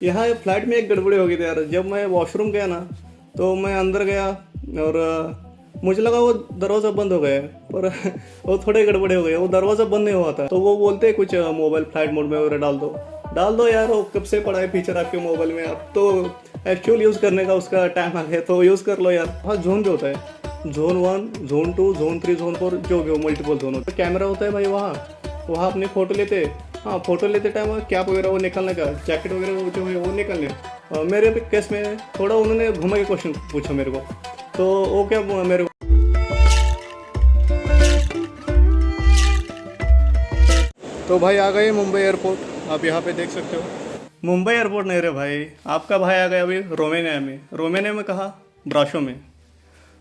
यहाँ फ्लाइट में एक गड़बड़ी हो गई थी यार। जब मैं वॉशरूम गया ना, तो मैं अंदर गया और मुझे लगा वो दरवाज़ा बंद हो गया है, पर वो थोड़े गड़बड़े हो गए। वो दरवाज़ा बंद नहीं हुआ था, तो वो बोलते कुछ मोबाइल फ्लाइट मोड में वगैरह डाल दो यार। वो कब से पड़ा है फीचर आपके मोबाइल में, अब तो एक्चुअल यूज़ करने का उसका टाइम आ गया, तो यूज़ कर लो यार। हाँ, जोन भी होता है, जोन 1, जोन 2, जोन 3, जोन 4, जो भी हो, मल्टीपल जोन होता है। कैमरा होता है भाई वहाँ अपनी फ़ोटो लेते। हाँ, फ़ोटो लेते टाइम कैप वगैरह वो निकालने का, जैकेट वगैरह वो जो है वो निकालने। मेरे भी केस में थोड़ा उन्होंने घुमा के क्वेश्चन पूछा मेरे को, तो वो क्या मेरे को। तो भाई आ गए मुंबई एयरपोर्ट, आप यहाँ पे देख सकते हो। मुंबई एयरपोर्ट नहीं रे भाई, आपका भाई आ गया अभी रोमेनिया में। रोमेनिया में कहा, ब्राशो में।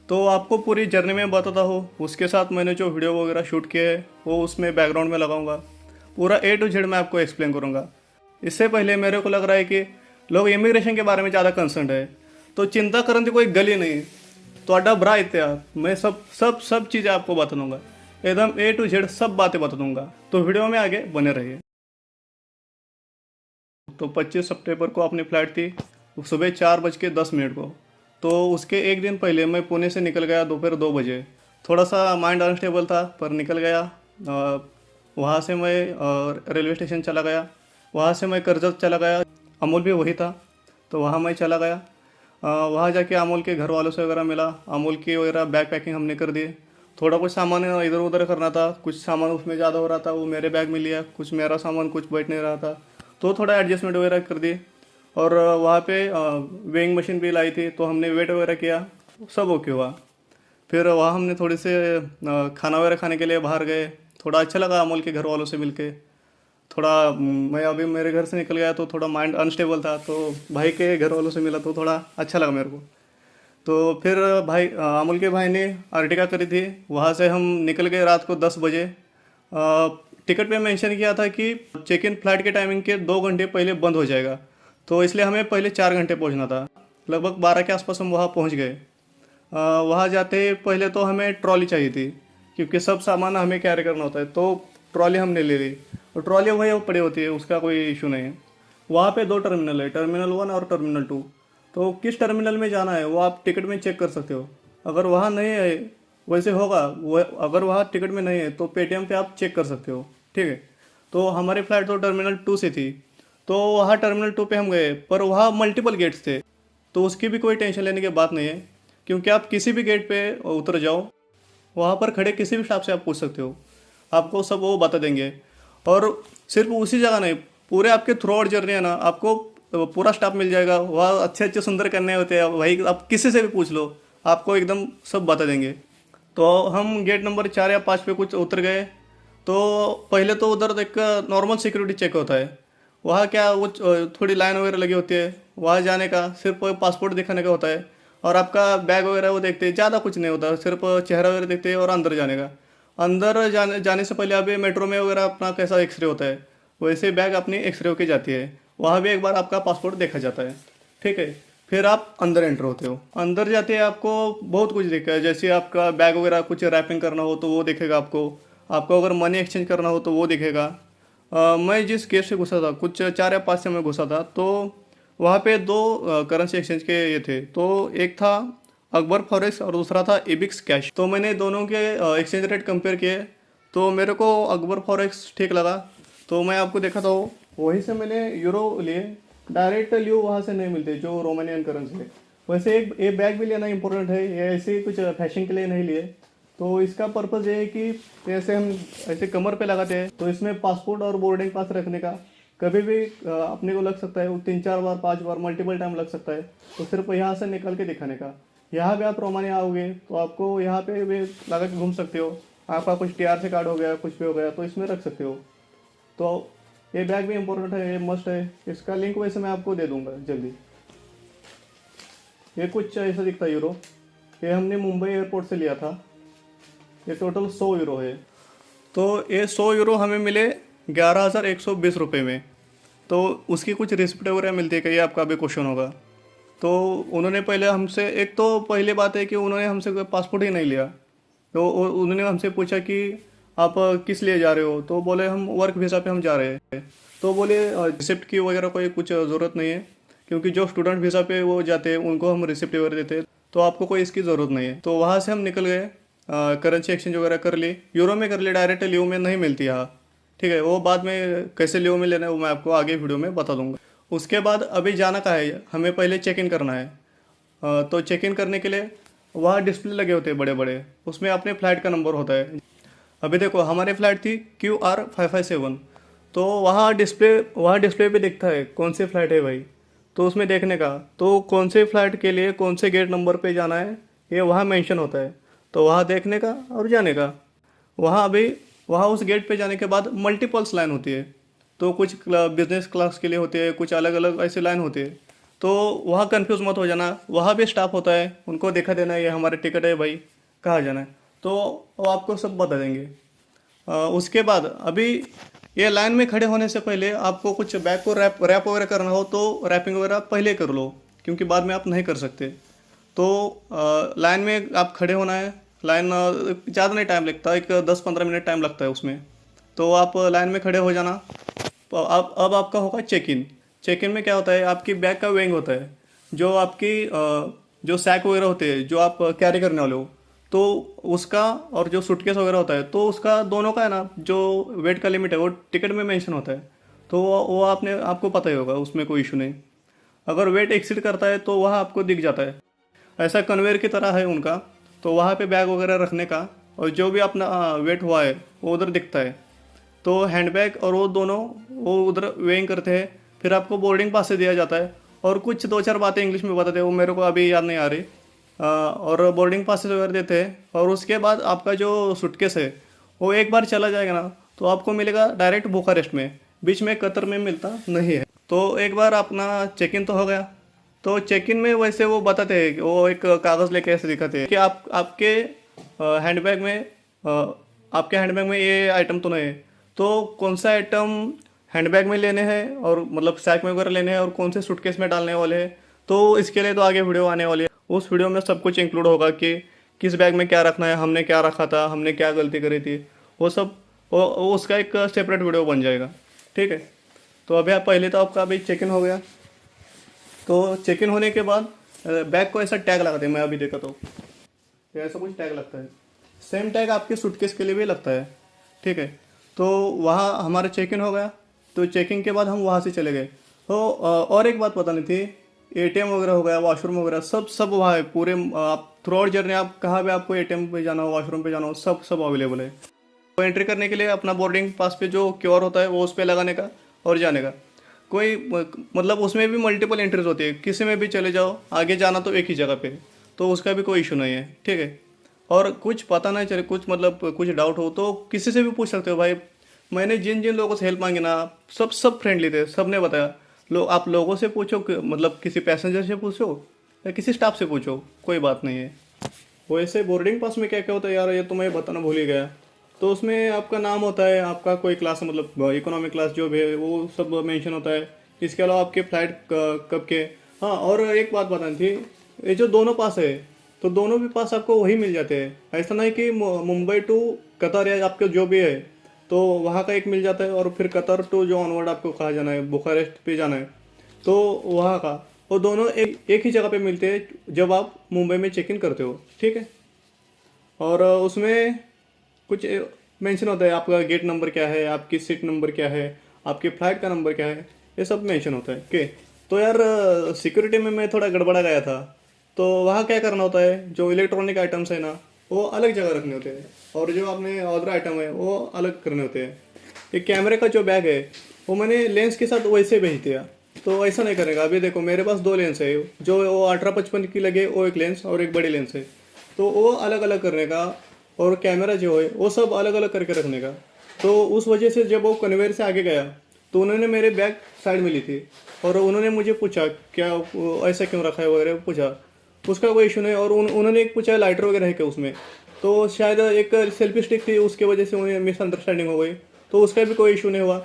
तो आपको पूरी जर्नी में बताता हूँ, उसके साथ मैंने जो वीडियो वगैरह शूट किए है वो उसमें बैकग्राउंड में लगाऊंगा। पूरा A to Z मैं आपको एक्सप्लेन करूँगा। इससे पहले मेरे को लग रहा है कि लोग इमिग्रेशन के बारे में ज़्यादा कंसर्न है, तो चिंता करने की कोई गल ही नहीं। तो अड्डा भरा इत्या मैं सब सब सब चीज़ें आपको बता दूंगा, एकदम A to Z सब बातें बता दूंगा। तो वीडियो में आगे बने रहिए। तो 25 सितंबर को अपनी फ़्लाइट थी, सुबह 4:10 को। तो उसके एक दिन पहले मैं पुणे से निकल गया दोपहर 2 बजे। थोड़ा सा माइंड अनस्टेबल था, पर निकल गया। वहाँ से मैं रेलवे स्टेशन चला गया। वहाँ से मैं करजत चला गया, अमूल भी वही था, तो वहाँ मैं चला गया। वहाँ जाके अमूल के घर वालों से वगैरह मिला। अमूल की वगैरह बैग पैकिंग हमने कर दी। थोड़ा कुछ सामान इधर उधर करना था, कुछ सामान उसमें ज़्यादा हो रहा था, वो मेरे बैग में लिया। कुछ मेरा सामान कुछ बैठ नहीं रहा था, तो थोड़ा एडजस्टमेंट वगैरह कर दी। और वहाँ पे वेइंग मशीन भी लाई थी, तो हमने वेट वगैरह किया, सब ओके हुआ। फिर वहाँ हमने थोड़े से खाना वगैरह खाने के लिए बाहर गए। थोड़ा अच्छा लगा अमूल के घर वालों से मिलके। थोड़ा मैं अभी मेरे घर से निकल गया तो थोड़ा माइंड अनस्टेबल था, तो भाई के घर वालों से मिला तो थोड़ा अच्छा लगा मेरे को। तो फिर भाई अमूल के भाई ने अर्टिगा करी थी, वहाँ से हम निकल गए रात को 10 बजे। टिकट पे मेंशन किया था कि चेक इन फ्लाइट के टाइमिंग के 2 घंटे पहले बंद हो जाएगा, तो इसलिए हमें पहले 4 घंटे पहुँचना था। लगभग 12 के आसपास हम वहाँ पहुँच गए। वहाँ जाते पहले तो हमें ट्रॉली चाहिए थी, क्योंकि सब सामान हमें कैरी करना होता है, तो ट्रॉली हमने ले ली। और ट्रॉली वही पड़ी होती है, उसका कोई इशू नहीं है। वहाँ पे 2 टर्मिनल है, टर्मिनल 1 और टर्मिनल 2। तो किस टर्मिनल में जाना है वो आप टिकट में चेक कर सकते हो। अगर वहाँ नहीं है, वैसे होगा वो, अगर वहाँ टिकट में नहीं है तो पेटीएम पे आप चेक कर सकते हो, ठीक है। तो हमारी फ़्लाइट तो टर्मिनल 2 से थी, तो वहाँ टर्मिनल 2 पे हम गए, पर वहाँ मल्टीपल गेट्स थे, तो उसकी भी कोई टेंशन लेने की बात नहीं है, क्योंकि आप किसी भी गेट पे उतर जाओ, वहाँ पर खड़े किसी भी स्टाफ से आप पूछ सकते हो, आपको सब वो बता देंगे। और सिर्फ उसी जगह नहीं, पूरे आपके थ्रू आउट जर्नी है ना, आपको पूरा स्टाफ मिल जाएगा। वहाँ अच्छे अच्छे सुंदर करने होते हैं भाई, आप किसी से भी पूछ लो, आपको एकदम सब बता देंगे। तो हम गेट नंबर 4 या 5 पे कुछ उतर गए। तो पहले तो उधर एक नॉर्मल सिक्योरिटी चेक होता है। वहाँ क्या वो थोड़ी लाइन वगैरह लगी होती है, वहाँ जाने का सिर्फ पासपोर्ट दिखाने का होता है, और आपका बैग वगैरह वो देखते हैं, ज़्यादा कुछ नहीं होता, सिर्फ चेहरा वगैरह देखते हैं और अंदर जाने का। अंदर जाने से पहले अभी मेट्रो में वगैरह अपना कैसा एक्सरे होता है, वैसे बैग अपनी एक्सरे होके जाती है। वहाँ भी एक बार आपका पासपोर्ट देखा जाता है, ठीक है। फिर आप अंदर एंटर होते हो। अंदर जाते हैं आपको बहुत कुछ दिखेगा, जैसे आपका बैग वगैरह कुछ रैपिंग करना हो तो वो दिखेगा आपको। आपको अगर मनी एक्सचेंज करना हो तो वो दिखेगा। मैं जिस गेट से घुसा था, कुछ 4 या 5 से मैं घुसा था, तो वहाँ पे दो करेंसी एक्सचेंज के ये थे। तो एक था अकबर फॉरेक्स और दूसरा था इबिक्स कैश। तो मैंने दोनों के एक्सचेंज रेट कंपेयर किए, तो मेरे को अकबर फॉरेक्स ठीक लगा, तो मैं आपको देखा था वहीं से मैंने यूरो लिए। डायरेक्ट लियो वहाँ से नहीं मिलते जो रोमानियन करेंसी है। वैसे एक बैग भी लेना इंपॉर्टेंट है, ये ऐसे ही कुछ फैशन के लिए नहीं लिए। तो इसका पर्पज़ ये है कि जैसे हम ऐसे कमर पे लगाते हैं, तो इसमें पासपोर्ट और बोर्डिंग पास रखने का कभी भी अपने को लग सकता है, वो 3-4 बार 5 बार मल्टीपल टाइम लग सकता है, तो सिर्फ यहाँ से निकल के दिखाने का। यहाँ भी आप रोमानिया आओगे तो आपको यहाँ पे भी लगा के घूम सकते हो। आपका कुछ TRC कार्ड हो गया, कुछ भी हो गया, तो इसमें रख सकते हो। तो ये बैग भी इम्पोर्टेंट है, ये मस्ट है। इसका लिंक वैसे मैं आपको दे दूंगा जल्दी। ये कुछ ऐसा दिखता है यूरो, ये हमने मुंबई एयरपोर्ट से लिया था। ये टोटल 100 यूरो है। तो ये 100 यूरो हमें मिले 11,120 रुपये में। तो उसकी कुछ रिसिप्ट वगैरह मिलती है क्या, ये आपका भी क्वेश्चन होगा। तो उन्होंने पहले हमसे, एक तो पहली बात है कि उन्होंने हमसे कोई पासपोर्ट ही नहीं लिया। तो उन्होंने हमसे पूछा कि आप किस लिए जा रहे हो? तो बोले हम वर्क वीज़ा पे हम जा रहे हैं। तो बोले रिसिप्ट की वगैरह कोई कुछ ज़रूरत नहीं है, क्योंकि जो स्टूडेंट वीज़ा पे वो जाते हैं उनको हम रिसिप्ट वगैरह देते हैं, तो आपको कोई इसकी ज़रूरत नहीं है। तो वहाँ से हम निकल गए, करेंसी एक्सचेंज वगैरह कर ली, यूरो में कर ली, डायरेक्ट लीव में नहीं मिलती यहाँ। ठीक है, वो बाद में कैसे लीव में लेना है वो मैं आपको आगे वीडियो में बता दूंगा। उसके बाद अभी जाना कहाँ है, हमें पहले चेक इन करना है। तो चेक इन करने के लिए वहाँ डिस्प्ले लगे होते हैं बड़े बड़े, उसमें अपने फ़्लाइट का नंबर होता है। अभी देखो हमारी फ़्लाइट थी QR557, तो वहाँ डिस्प्ले पे दिखता है कौन सी फ़्लाइट है भाई। तो उसमें देखने का, तो कौन से फ़्लाइट के लिए कौन से गेट नंबर पे जाना है ये वहाँ मेंशन होता है। तो वहाँ देखने का और जाने का। वहाँ उस गेट पे जाने के बाद मल्टीपल्स लाइन होती है, तो कुछ बिजनेस क्लास के लिए होती है, कुछ अलग अलग ऐसी लाइन होती है। तो वहाँ कंफ्यूज मत हो जाना, वहाँ भी स्टाफ होता है, उनको देखा देना ये हमारे टिकट है भाई, कहाँ जाना है, तो वो आपको सब बता देंगे। उसके बाद अभी ये लाइन में खड़े होने से पहले आपको कुछ बैग को रैप रैप वगैरह करना हो तो रैपिंग वगैरह पहले कर लो, क्योंकि बाद में आप नहीं कर सकते। तो लाइन में आप खड़े होना है। लाइन ज़्यादा नहीं टाइम लगता, एक 10-15 मिनट टाइम लगता है उसमें। तो आप लाइन में खड़े हो जाना। तो अब आपका होगा चेक इन। चेक इन में क्या होता है, आपकी बैग का वेइंग होता है, जो आपकी जो सैक वगैरह होते हैं जो आप कैरी करने वाले हो, तो उसका, और जो सूटकेस वगैरह होता है तो उसका दोनों का है ना, जो वेट का लिमिट है वो टिकट में मेंशन होता है। तो वो आपको पता ही होगा, उसमें कोई इशू नहीं। अगर वेट एक्सीड करता है तो वह आपको दिख जाता है, ऐसा कन्वेयर की तरह है उनका। तो वहाँ पे बैग वगैरह रखने का, और जो भी अपना वेट हुआ है वो उधर दिखता है। तो हैंडबैग और वो दोनों वो उधर वेइंग करते हैं, फिर आपको बोर्डिंग पास से दिया जाता है। और कुछ 2-4 बातें इंग्लिश में बताते हैं, वो मेरे को अभी याद नहीं आ रही। और बोर्डिंग पासेस वगैरह देते हैं। और उसके बाद आपका जो सूटकेस है वो एक बार चला जाएगा ना, तो आपको मिलेगा डायरेक्ट बुखारेस्ट में, बीच में कतर में मिलता नहीं है। तो एक बार अपना चेक इन तो हो गया। तो चेक इन में वैसे वो बताते हैं कि वो एक कागज़ लेके ऐसे दिखाते हैं कि हैंडबैग में आपके हैंडबैग में ये आइटम तो नहीं है, तो कौन सा आइटम हैंडबैग में लेने हैं और मतलब सैक में वगैरह लेने हैं और कौन से सूटकेस में डालने वाले हैं। तो इसके लिए तो आगे वीडियो आने वाली है, उस वीडियो में सब कुछ इंक्लूड होगा कि किस बैग में क्या रखना है, हमने क्या रखा था, हमने क्या गलती करी थी, वो सब वो उसका एक सेपरेट वीडियो बन जाएगा। ठीक है, तो अभी आप पहले तो आपका अभी चेक इन हो गया। तो चेक इन होने के बाद बैग को ऐसा टैग लगाते हैं, मैं अभी देखा तो ऐसा कुछ टैग लगता है। सेम टैग आपके सूटकेस के लिए भी लगता है। ठीक है, तो वहाँ हमारा चेक इन हो गया। तो चेकिंग के बाद हम वहाँ से चले गए। तो और एक बात बतानी थी, ATM वगैरह हो गया, वॉशरूम वगैरह सब वहाँ है पूरे। आप थ्रू आउट जर्नी आप कहाँ भी आपको ATM पे जाना हो, वॉशरूम पे जाना हो, सब अवेलेबल है। तो एंट्री करने के लिए अपना बोर्डिंग पास पे जो QR होता है वो उस पर लगाने का और जाने का। कोई मतलब उसमें भी मल्टीपल एंट्रीज होती है, किसी में भी चले जाओ, आगे जाना तो एक ही जगह पे, तो उसका भी कोई इशू नहीं है। ठीक है, और कुछ पता नहीं चले, कुछ मतलब कुछ डाउट हो तो किसी से भी पूछ सकते हो भाई। मैंने जिन जिन लोगों से हेल्प मांगी ना, सब फ्रेंडली थे, सब ने बताया। आप लोगों से पूछो मतलब किसी पैसेंजर से पूछो या किसी स्टाफ से पूछो, कोई बात नहीं है। वैसे बोर्डिंग पास में क्या क्या होता है यार, ये तो मैं बताना भूल ही गया। तो उसमें आपका नाम होता है, आपका कोई क्लास मतलब इकोनॉमिक क्लास जो भी है वो सब मेंशन होता है। इसके अलावा आपके फ्लाइट कब के। हाँ, और एक बात बतानी थी, ये जो दोनों पास है तो दोनों भी पास आपको वही मिल जाते हैं। ऐसा नहीं कि मुंबई टू कतर या आपके जो भी है तो वहाँ का एक मिल जाता है, और फिर कतर टू जो ऑनवर्ड आपको कहाँ जाना है, बुखारेस्ट पे जाना है, तो वहाँ का वो दोनों एक ही जगह पे मिलते हैं जब आप मुंबई में चेक इन करते हो। ठीक है, और उसमें कुछ मेंशन होता है, आपका गेट नंबर क्या है, आपकी सीट नंबर क्या है, आपकी फ़्लाइट का नंबर क्या है, ये सब मेंशन होता है। ओके, तो यार सिक्योरिटी में मैं थोड़ा गड़बड़ा गया था। तो वहाँ क्या करना होता है, जो इलेक्ट्रॉनिक आइटम्स है ना वो अलग जगह रखने होते हैं, और जो आपने अदर आइटम है वो अलग करने होते हैं। एक कैमरे का जो बैग है वो मैंने लेंस के साथ वैसे भेज दिया, तो ऐसा नहीं करेगा। अभी देखो मेरे पास 2 लेंस है, जो वो 18-55 की लगे वो एक लेंस, और एक बड़ी लेंस है, तो वो अलग अलग करने का, और कैमरा जो है वो सब अलग अलग करके रखने का। तो उस वजह से जब वो कन्वेयर से आगे गया तो उन्होंने मेरे बैग साइड में ली थी, और उन्होंने मुझे पूछा क्या ऐसा क्यों रखा है वगैरह पूछा। उसका कोई इशू नहीं। और उन्होंने एक पूछा लाइटर वगैरह है क्या उसमें, तो शायद एक सेल्फी स्टिक थी, उसके वजह से उन्हें मिसअंडरस्टैंडिंग हो गई, तो उसका भी कोई इशू नहीं हुआ।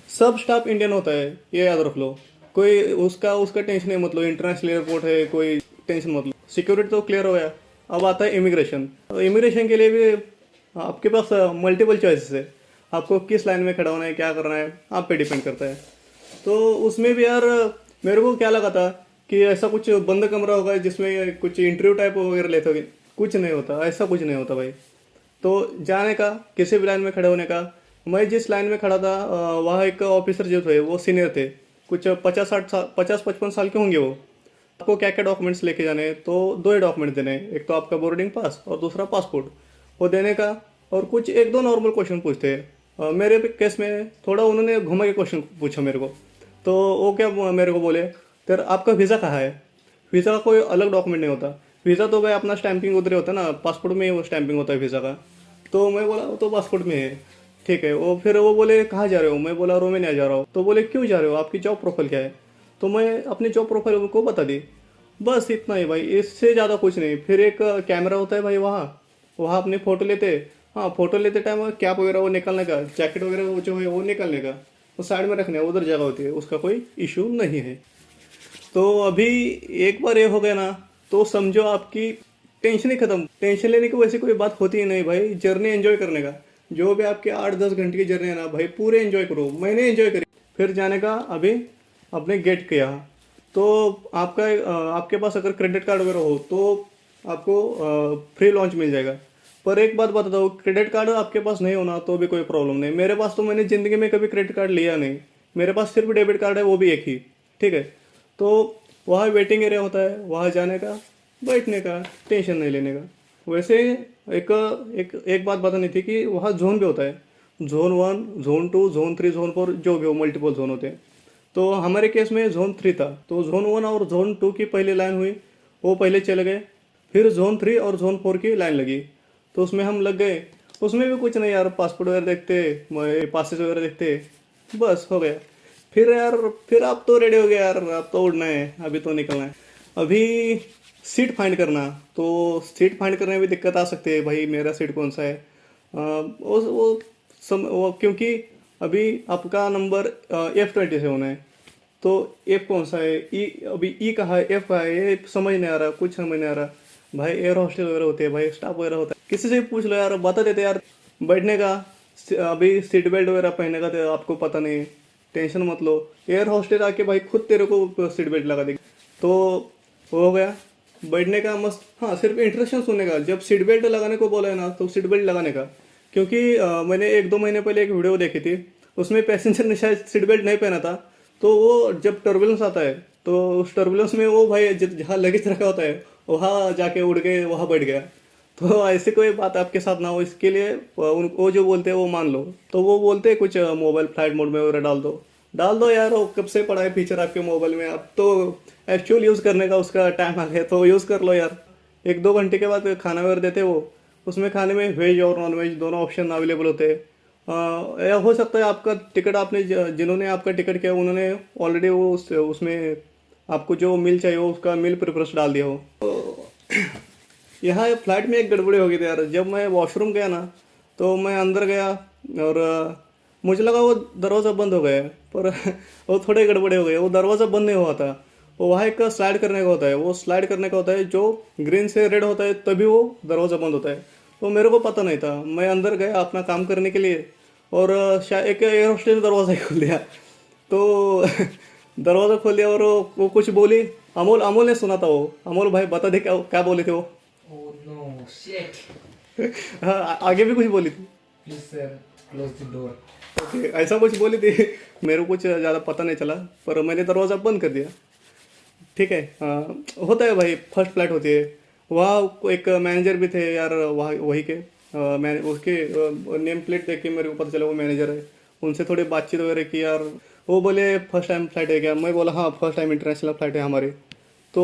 सब स्टाफ इंडियन होता है, ये याद रख लो। कोई उसका टेंशन नहीं, मतलब इंटरनेशनल एयरपोर्ट है, कोई टेंशन मतलब। सिक्योरिटी तो क्लियर हो गया। अब आता है इमिग्रेशन। तो इमिग्रेशन के लिए भी आपके पास मल्टीपल चॉइसेस है, आपको किस लाइन में खड़ा होना है, क्या करना है, आप पे डिपेंड करता है। तो उसमें भी यार मेरे को क्या लगा था कि ऐसा कुछ बंद कमरा होगा जिसमें कुछ इंटरव्यू टाइप वगैरह लेते होगे। कुछ नहीं होता, ऐसा कुछ नहीं होता भाई। तो जाने का, किसी भी लाइन में खड़े होने का, मैं जिस लाइन में खड़ा था वहाँ एक ऑफिसर जो थे वो सीनियर थे, कुछ 50-60 साल, 50-55 साल के होंगे वो। आपको क्या क्या डॉक्यूमेंट्स लेके जाने हैं, तो दो ही डॉक्यूमेंट देने हैं, एक तो आपका बोर्डिंग पास और दूसरा पासपोर्ट, वो देने का। और कुछ एक दो नॉर्मल क्वेश्चन पूछते हैं। मेरे केस में थोड़ा उन्होंने घुमा के क्वेश्चन पूछा मेरे को। तो वो क्या मेरे को बोले, तेरा आपका वीज़ा कहाँ है। वीज़ा का कोई अलग डॉक्यूमेंट नहीं होता। वीज़ा तो भाई अपना स्टैंपिंग उधर ही होता है ना, पासपोर्ट में ही वो स्टैंपिंग होता है वीज़ा का। तो मैं बोला वो तो पासपोर्ट में है। ठीक है, वो फिर वो बोले कहाँ जा रहे हो, मैं बोला रोमेनिया जा रहा हूँ। तो बोले क्यों जा रहे हो, आपकी जॉब प्रोफाइल क्या है। तो मैं अपनी जॉब प्रोफाइल उनको बता दी। बस इतना ही भाई, इससे ज़्यादा कुछ नहीं। फिर एक कैमरा होता है भाई वहाँ, वहाँ अपनी फ़ोटो लेते। हाँ, फ़ोटो लेते टाइम कैप वगैरह वो निकालने का, जैकेट वगैरह वो जो है वो निकालने का, वो साइड में रखने, उधर जगह होती है, उसका कोई इशू नहीं है। तो अभी एक बार ये हो गया ना, तो समझो आपकी टेंशन ही खत्म। टेंशन लेने की वैसे कोई बात होती ही नहीं भाई, जर्नी एंजॉय करने का। जो भी आपके 8-10 घंटे की जर्नी है ना भाई, पूरे एंजॉय करो। मैंने एंजॉय करी। फिर जाने का अभी अपने गेट के यहाँ। तो आपका आपके पास अगर क्रेडिट कार्ड वगैरह हो तो आपको फ्री लॉन्च मिल जाएगा। पर एक बात बता दो, क्रेडिट कार्ड आपके पास नहीं होना तो भी कोई प्रॉब्लम नहीं। मेरे पास तो, मैंने ज़िंदगी में कभी क्रेडिट कार्ड लिया नहीं, मेरे पास सिर्फ डेबिट कार्ड है, वो भी एक ही। ठीक है। तो वहाँ वेटिंग एरिया होता है, वहाँ जाने का, बैठने का, टेंशन नहीं लेने का। वैसे एक एक एक बात बतानी थी कि वहाँ जोन भी होता है, जोन 1, जोन 2, जोन 3, जोन 4, जो भी हो, मल्टीपल जोन होते हैं। तो हमारे केस में जोन 3 था। तो जोन 1 और जोन 2 की पहली लाइन हुई, वो पहले चले गए। फिर जोन 3 और जोन 4 की लाइन लगी, तो उसमें हम लग गए। उसमें भी कुछ नहीं यार, पासपोर्ट वगैरह देखते, पासेस वगैरह देखते, बस हो गया। फिर यार, फिर आप तो रेडी हो गए यार, अब तो उड़ना है, अभी तो निकलना है। अभी सीट फाइंड करना, तो सीट फाइंड करने में भी दिक्कत आ सकती है भाई, मेरा सीट कौन सा है। वो क्योंकि अभी आपका नंबर F27 है, तो एफ कौन सा है, ई अभी ई कहाँ है, एफ कहाँ है, ये समझ नहीं आ रहा, कुछ समझ नहीं आ रहा भाई। एयर हॉस्टल वगैरह होते हैं भाई, स्टाफ वगैरह होता है, किसी से भी पूछ लो यार, बता देते यार। बैठने का, अभी सीट बेल्ट वगैरह पहनने का तो आपको पता नहीं, टेंशन मत लो। एयर हॉस्टल आके भाई खुद तेरे को सीट बेल्ट लगा देगी। तो वो हो गया बैठने का मस्त। हाँ, सिर्फ इंस्ट्रक्शन सुनने का, जब सीट बेल्ट लगाने को बोला है ना तो सीट बेल्ट लगाने का। क्योंकि मैंने 1-2 महीने पहले एक वीडियो देखी थी, उसमें पैसेंजर ने शायद सीट बेल्ट नहीं पहना था। तो वो जब टर्बुलेंस आता है, तो उस टर्बुलेंस में वो भाई जहाँ लगेज रखा होता है वहाँ जाके उड़ के वहाँ बैठ गया। तो ऐसी कोई बात आपके साथ ना हो, इसके लिए वो जो बोलते हैं वो मान लो। तो वो बोलते हैं कुछ मोबाइल फ्लाइट मोड में वगैरह डाल दो यार। वो कब से पड़ा है फीचर आपके मोबाइल में, अब तो एक्चुअल यूज़ करने का उसका टाइम आ गया, तो यूज़ कर लो यार। 1-2 घंटे के बाद खाना वगैरह देते वो, उसमें खाने में वेज और नॉन वेज दोनों ऑप्शन अवेलेबल होते हैं। या हो सकता है आपका टिकट, आपने जिन्होंने आपका टिकट किया उन्होंने ऑलरेडी वो उसमें आपको जो मील चाहिए हो उसका मील प्रेफरेंस डाल दिया हो। तो यहाँ फ्लाइट में एक गड़बड़ी हो गई थी यार। जब मैं वॉशरूम गया ना, तो मैं अंदर गया और मुझे लगा वो दरवाज़ा बंद हो गया है, पर वो थोड़े गड़बड़े हो गए, वो दरवाज़ा बंद नहीं हुआ था। वो वहाँ एक स्लाइड करने का होता है, वो स्लाइड करने का होता है, जो ग्रीन से रेड होता है तभी वो दरवाज़ा बंद होता है। तो मेरे को पता नहीं था, मैं अंदर गया अपना काम करने के लिए, और शायद एक एयर होस्टेस ने दरवाज़ा ही खोल दिया। तो दरवाज़ा खोल दिया और वो कुछ बोली। अमोल अमोल ने सुना था वो। अमोल भाई बता दे क्या क्या बोले थे वो। Oh no, shit. हाँ, आगे भी कुछ बोली थी। Please sir, close the door. Okay, ऐसा कुछ बोली थी। मेरे को कुछ ज़्यादा पता नहीं चला, पर मैंने दरवाज़ा बंद कर दिया। ठीक है। होता है भाई, फर्स्ट फ्लाइट होती है। वहाँ एक मैनेजर भी थे यार, वहाँ वही के उसके नेम प्लेट देख के मेरे को पता चला वो मैनेजर है। उनसे थोड़ी बातचीत वगैरह की यार। वो बोले फर्स्ट टाइम फ्लाइट है क्या, मैं बोला हाँ फर्स्ट टाइम इंटरनेशनल फ्लाइट है हमारी। तो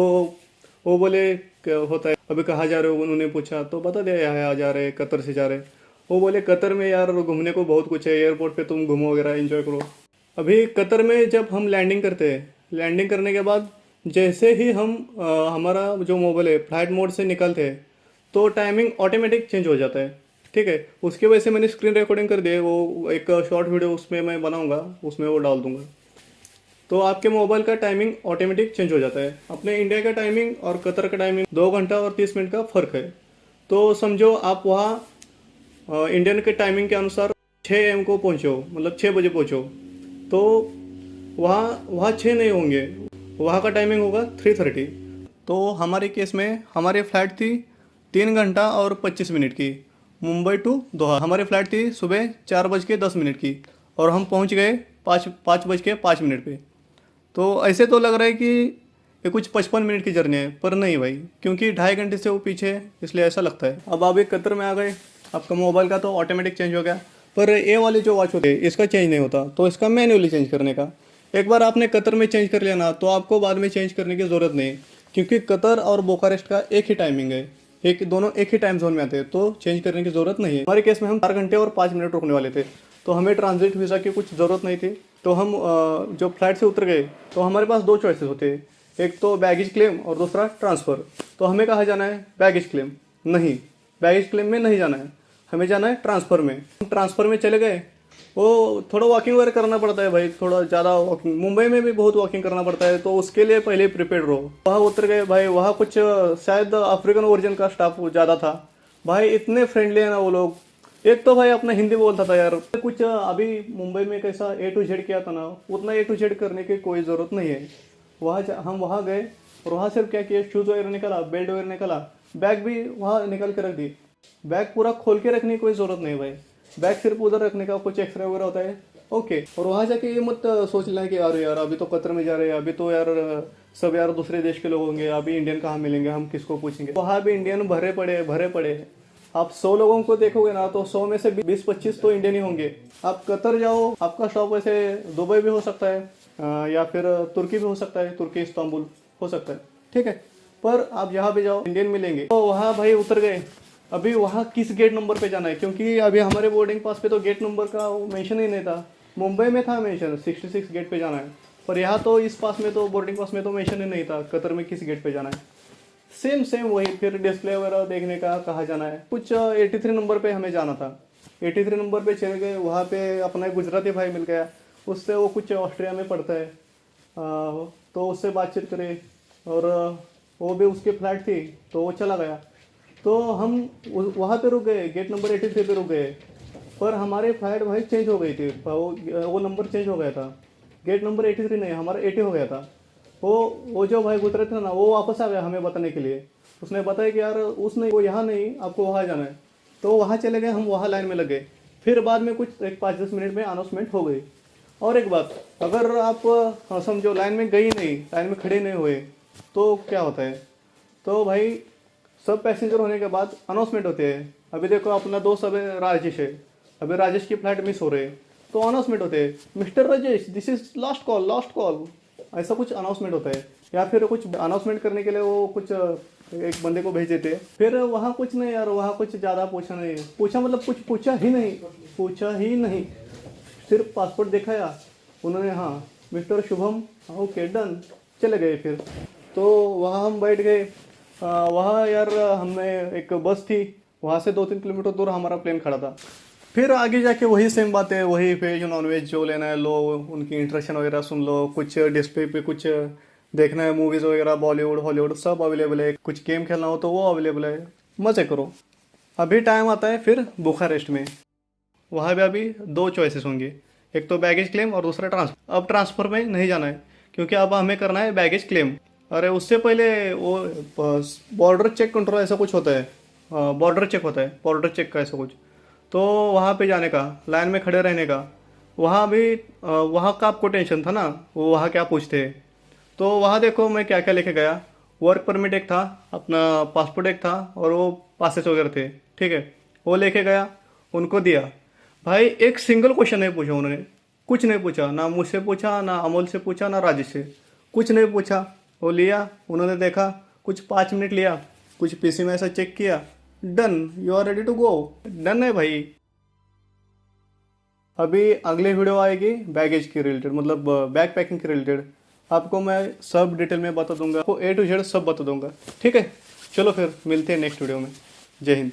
वो बोले क्या होता है, अभी कहाँ जा रहे हो, उन्होंने पूछा तो बता दिया यहाँ जा रहे, कतर से जा रहे। वो बोले कतर में यार घूमने को बहुत कुछ है, एयरपोर्ट पे तुम घूमो वगैरह एंजॉय करो। अभी कतर में जब हम लैंडिंग करते हैं, लैंडिंग करने के बाद जैसे ही हम हमारा जो मोबाइल है फ्लाइट मोड से निकलते हैं, तो टाइमिंग ऑटोमेटिक चेंज हो जाता है। ठीक है। उसकी वजह से मैंने स्क्रीन रिकॉर्डिंग कर दी है, वो एक शॉर्ट वीडियो उसमें मैं बनाऊंगा, उसमें वो डाल दूंगा। तो आपके मोबाइल का टाइमिंग ऑटोमेटिक चेंज हो जाता है। अपने इंडिया का टाइमिंग और कतर का टाइमिंग 2 घंटा और 30 मिनट का फ़र्क है। तो समझो आप वहाँ इंडियन के टाइमिंग के अनुसार 6 AM को पहुँचो, मतलब 6 बजे पहुँचो। तो वहाँ वहाँ 6 नहीं होंगे, वहाँ का टाइमिंग होगा 3:30। तो हमारे केस में हमारी फ़्लाइट थी 3 घंटा और 25 मिनट की, मुंबई टू दोहा। हमारी फ़्लाइट थी सुबह 4:10 की और हम पहुँच गए 5:05 पे। तो ऐसे तो लग रहा है कि ये कुछ 55 मिनट की जर्नी है, पर नहीं भाई, क्योंकि 2.5 घंटे से वो पीछे है, इसलिए ऐसा लगता है। अब आप एक कतर में आ गए, आपका मोबाइल का तो ऑटोमेटिक चेंज हो गया, पर ये वाली जो वॉच होती है इसका चेंज नहीं होता, तो इसका मैन्युअली चेंज करने का। एक बार आपने कतर में चेंज कर लिया ना, तो आपको बाद में चेंज करने की ज़रूरत नहीं है, क्योंकि कतर और बोकारेस्ट का एक ही टाइमिंग है, दोनों एक ही टाइम जोन में आते हैं, तो चेंज करने की ज़रूरत नहीं है। हमारे केस में हम 4 घंटे और 5 मिनट रुकने वाले थे, तो हमें ट्रांजिट वीज़ा की कुछ ज़रूरत नहीं थी। तो हम जो फ्लाइट से उतर गए, तो हमारे पास 2 चॉइसेस होते हैं, एक तो बैगेज क्लेम और दूसरा ट्रांसफ़र। तो हमें कहाँ जाना है? बैगेज क्लेम नहीं, बैगेज क्लेम में नहीं जाना है, हमें जाना है ट्रांसफ़र में। हम ट्रांसफ़र में चले गए, वो थोड़ा वॉकिंग वगैरह करना पड़ता है भाई, थोड़ा ज़्यादा वॉकिंग, मुंबई में भी बहुत वॉकिंग करना पड़ता है, तो उसके लिए पहले प्रिपेयर रहो। वहाँ उतर गए भाई, वहाँ कुछ शायद अफ्रीकन ओरिजिन का स्टाफ ज़्यादा था भाई, इतने फ्रेंडली है ना वो लोग। एक तो भाई अपना हिंदी बोलता था यार, कुछ अभी मुंबई में कैसा A to Z किया था ना, उतना A to Z करने की कोई ज़रूरत नहीं है। हम वहाँ गए और वहाँ सिर्फ क्या किया, शूज़ वगैरह निकाला, बेल्ट वगैरह निकाला, बैग भी वहाँ निकाल के रख दी। बैग पूरा खोल के रखने की कोई ज़रूरत नहीं भाई, बैग सिर्फ उधर रखने का, कुछ एक्सरे वगैरह होता है ओके। और वहाँ जाके ये मत सोच लें कि यार अभी तो कतर में जा रहे हैं, अभी तो यार सब यार दूसरे देश के लोग होंगे, अभी इंडियन कहाँ मिलेंगे, हम किसको पूछेंगे। वहाँ भी इंडियन भरे पड़े हैं। आप 100 लोगों को देखोगे ना, तो 100 में से 20-25 तो इंडियन ही होंगे। आप कतर जाओ, आपका स्टॉप वैसे दुबई भी हो सकता है, या फिर तुर्की भी हो सकता है, तुर्की इस्तांबुल हो सकता है, ठीक है। पर आप जहाँ भी जाओ इंडियन मिलेंगे। तो वहाँ भाई उतर गए, अभी वहाँ किस गेट नंबर पे जाना है, क्योंकि अभी हमारे बोर्डिंग पास पे तो गेट नंबर का वो मेंशन ही नहीं था। मुंबई में था मेंशन 66 गेट पे जाना है, पर यहाँ तो इस पास में तो बोर्डिंग पास में तो मेंशन ही नहीं था कतर में किस गेट पे जाना है। सेम वही, फिर डिस्प्ले वगैरह देखने का कहाँ जाना है, कुछ 83 नंबर पे हमें जाना था। 83 नंबर पे चले गए, वहाँ पे अपना एक गुजराती भाई मिल गया, उससे वो कुछ ऑस्ट्रिया में पढ़ता है, तो उससे बातचीत करे, और वो भी उसकी फ़्लाइट थी तो वो चला गया। तो हम वहाँ पे रुक गए, गेट नंबर 83 पे रुक गए, पर हमारी फ़्लाइट भाई चेंज हो गई थी, वो नंबर चेंज हो गया था, गेट नंबर 83 नहीं, हमारा 80 हो गया था। वो जो भाई गुजरे थे ना, वो वापस आ गया हमें बताने के लिए। उसने बताया कि यार उसने वो यहाँ नहीं, आपको वहाँ जाना है। तो वहाँ चले गए, हम वहाँ लाइन में लग गए। फिर बाद में कुछ 5-10 मिनट में अनाउंसमेंट हो गई। और एक बात, अगर आप समझो लाइन में गई नहीं, लाइन में खड़े नहीं हुए, तो क्या होता है, तो भाई सब पैसेंजर होने के बाद अनाउंसमेंट होते हैं। अभी देखो अपना दोस्त अभी राजेश है, अभी राजेश की फ्लाइट मिस हो रही है, तो अनाउंसमेंट होते हैं, mister Rajesh this is last call, ऐसा कुछ अनाउंसमेंट होता है। या फिर कुछ अनाउंसमेंट करने के लिए वो कुछ एक बंदे को भेज देते हैं। फिर वहाँ कुछ नहीं यार, वहाँ कुछ ज़्यादा पूछा मतलब कुछ पूछा ही नहीं, सिर्फ पासपोर्ट दिखाया उन्होंने, हाँ मिस्टर शुभम, ओके डन, चले गए। फिर तो वहाँ हम बैठ गए, वहाँ यार हमें एक बस थी, वहाँ से 2-3 किलोमीटर दूर हमारा प्लेन खड़ा था। फिर आगे जाके वही सेम बातें, वही वेज नॉन वेज जो लेना है लो, उनकी इंस्ट्रक्शन वगैरह सुन लो, कुछ डिस्प्ले पे कुछ देखना है मूवीज़ वगैरह, बॉलीवुड हॉलीवुड सब अवेलेबल है, कुछ गेम खेलना हो तो वो अवेलेबल है, मज़े करो। अभी टाइम आता है फिर बुखारेस्ट में, वहाँ भी अभी 2 चॉइसेस होंगी, एक तो बैगेज क्लेम और दूसरा ट्रांसफ़र। अब ट्रांसफ़र में नहीं जाना है, क्योंकि अब हमें करना है बैगेज क्लेम। अरे उससे पहले वो बॉर्डर चेक कंट्रोल ऐसा कुछ होता है, बॉर्डर चेक होता है, बॉर्डर चेक का ऐसा कुछ, तो वहाँ पे जाने का, लाइन में खड़े रहने का, वहाँ भी वहाँ का आपको टेंशन था ना, वो वहाँ क्या पूछते हैं। तो वहाँ देखो मैं क्या क्या लेके गया, वर्क परमिट एक था, अपना पासपोर्ट एक था, और वो पासेस वगैरह थे, ठीक है, वो लेके गया, उनको दिया। भाई एक सिंगल क्वेश्चन नहीं पूछा उन्होंने, कुछ नहीं पूछा, ना मुझसे पूछा, ना अमोल से पूछा, ना राजेश से, कुछ नहीं पूछा। वो लिया, उन्होंने देखा, कुछ 5 मिनट लिया, कुछ पीसी में ऐसा चेक किया, done, you are ready to go, done है भाई। अभी अगली वीडियो आएगी बैगेज के रिलेटेड, मतलब बैग पैकिंग के रिलेटेड, आपको मैं सब डिटेल में बता दूंगा, आपको A to Z सब बता दूंगा, ठीक है। चलो फिर मिलते हैं नेक्स्ट वीडियो में, जय हिंद।